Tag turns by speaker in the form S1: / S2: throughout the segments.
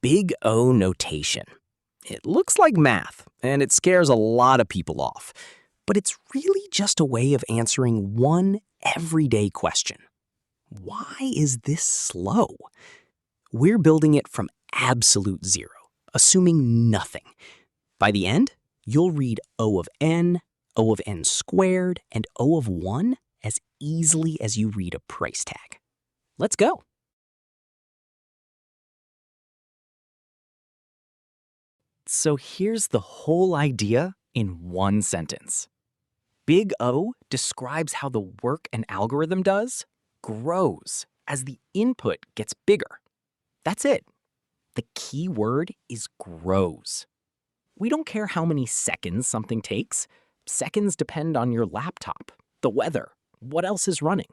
S1: Big O notation. It looks like math, and it scares a lot of people off. But it's really just a way of answering one everyday question. Why is this slow? We're building it from absolute zero, assuming nothing. By the end, you'll read O of n squared, and O of 1 as easily as you read a price tag. Let's go. So here's the whole idea in one sentence. Big O describes how the work an algorithm does grows as the input gets bigger. That's it. The key word is grows. We don't care how many seconds something takes. Seconds depend on your laptop, the weather, what else is running.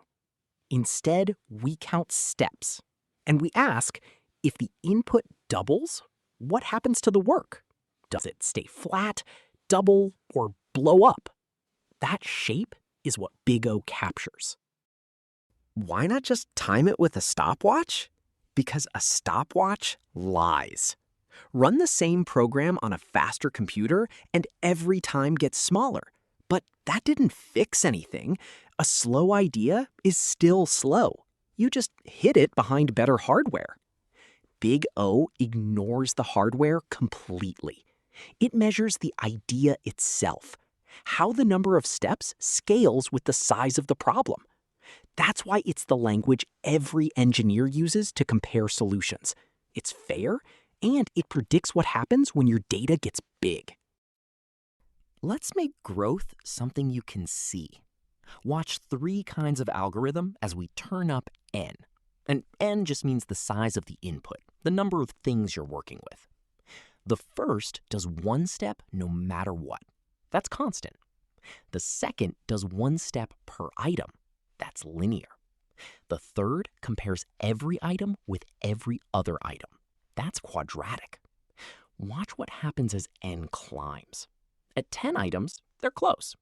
S1: Instead, we count steps. And we ask, if the input doubles, what happens to the work? Does it stay flat, double, or blow up? That shape is what Big O captures.
S2: Why not just time it with a stopwatch? Because a stopwatch lies. Run the same program on a faster computer and every time gets smaller. But that didn't fix anything. A slow idea is still slow. You just hid it behind better hardware. Big O ignores the hardware completely. It measures the idea itself, how the number of steps scales with the size of the problem. That's why it's the language every engineer uses to compare solutions. It's fair, and it predicts what happens when your data gets big.
S1: Let's make growth something you can see. Watch 3 kinds of algorithm as we turn up n. And n just means the size of the input, the number of things you're working with. The first does one step no matter what. That's constant. The second does one step per item. That's linear. The third compares every item with every other item. That's quadratic. Watch what happens as n climbs. At 10 items, they're close.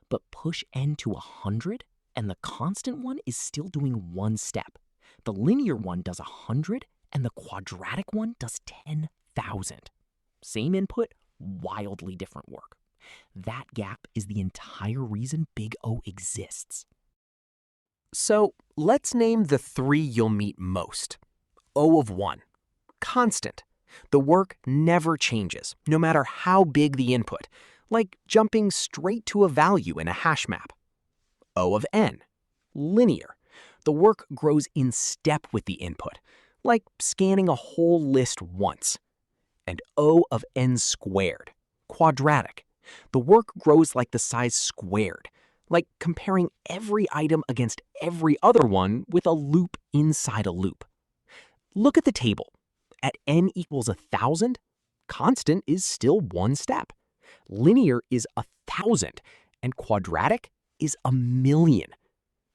S1: But push n to 100, and the constant one is still doing one step. The linear one does 100, and the quadratic one does 10,000. Same input, wildly different work. That gap is the entire reason Big O exists.
S2: So let's name the 3 you'll meet most. O of 1, constant. The work never changes, no matter how big the input, like jumping straight to a value in a hash map. O of n, linear. The work grows in step with the input, like scanning a whole list once. And O of n squared, quadratic. The work grows like the size squared, like comparing every item against every other one with a loop inside a loop. Look at the table. At n equals 1,000, constant is still one step. Linear is 1,000, and quadratic is 1,000,000.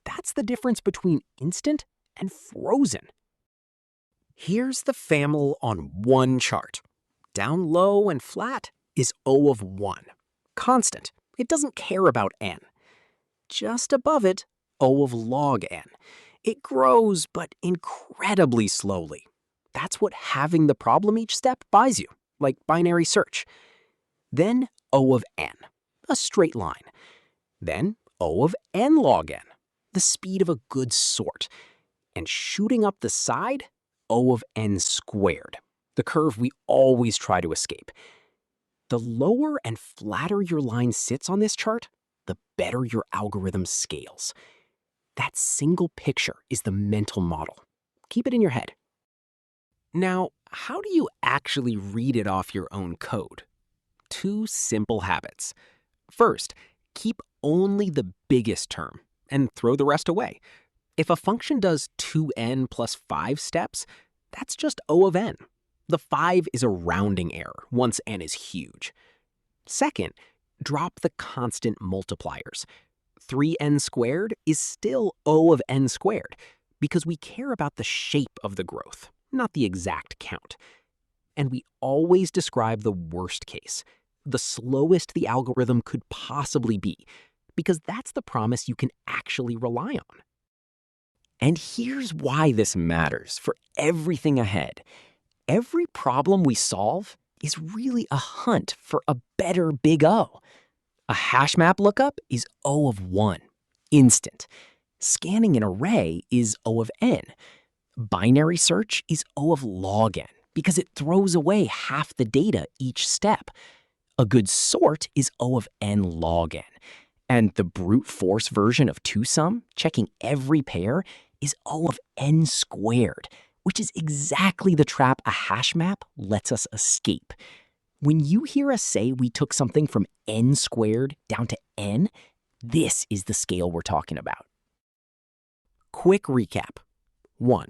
S2: That's the difference between instant and frozen. Here's the famil on one chart. Down low and flat is O of 1, constant. It doesn't care about n. Just above it, O of log n. It grows, but incredibly slowly. That's what having the problem each step buys you, like binary search. Then O of n, a straight line. Then O of n log n, the speed of a good sort. And shooting up the side, O of n squared, the curve we always try to escape. The lower and flatter your line sits on this chart, the better your algorithm scales. That single picture is the mental model. Keep it in your head. Now, how do you actually read it off your own code? 2 simple habits. First, keep only the biggest term and throw the rest away. If a function does 2n plus 5 steps, that's just O of n. The 5 is a rounding error once n is huge. Second, drop the constant multipliers. 3n squared is still O of n squared because we care about the shape of the growth, not the exact count. And we always describe the worst case, the slowest the algorithm could possibly be, because that's the promise you can actually rely on. And here's why this matters for everything ahead. Every problem we solve is really a hunt for a better big O. A hash map lookup is O of 1, instant. Scanning an array is O of n. Binary search is O of log n because it throws away half the data each step. A good sort is O of n log n. And the brute force version of twosum, checking every pair, is O of n squared, which is exactly the trap a hash map lets us escape. When you hear us say we took something from n squared down to n, this is the scale we're talking about. Quick recap. 1.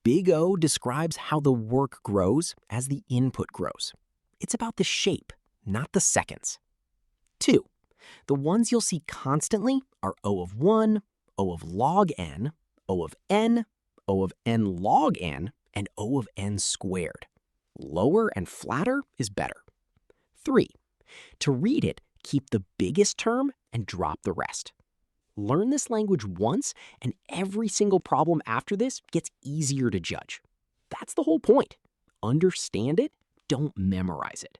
S2: Big O describes how the work grows as the input grows. It's about the shape, not the seconds. 2. The ones you'll see constantly are O of 1, O of log n, O of n log n, and O of n squared. Lower and flatter is better. 3. To read it, keep the biggest term and drop the rest. Learn this language once, and every single problem after this gets easier to judge. That's the whole point. Understand it, don't memorize it.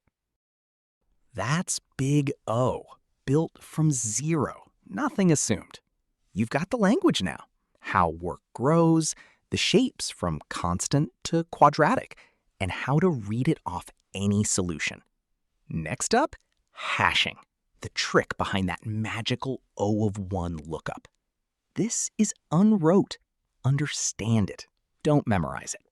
S3: That's Big O, built from zero, nothing assumed. You've got the language now, how work grows, the shapes from constant to quadratic, and how to read it off any solution. Next up, hashing, the trick behind that magical O of 1 lookup. This is Unrote. Understand it, don't memorize it.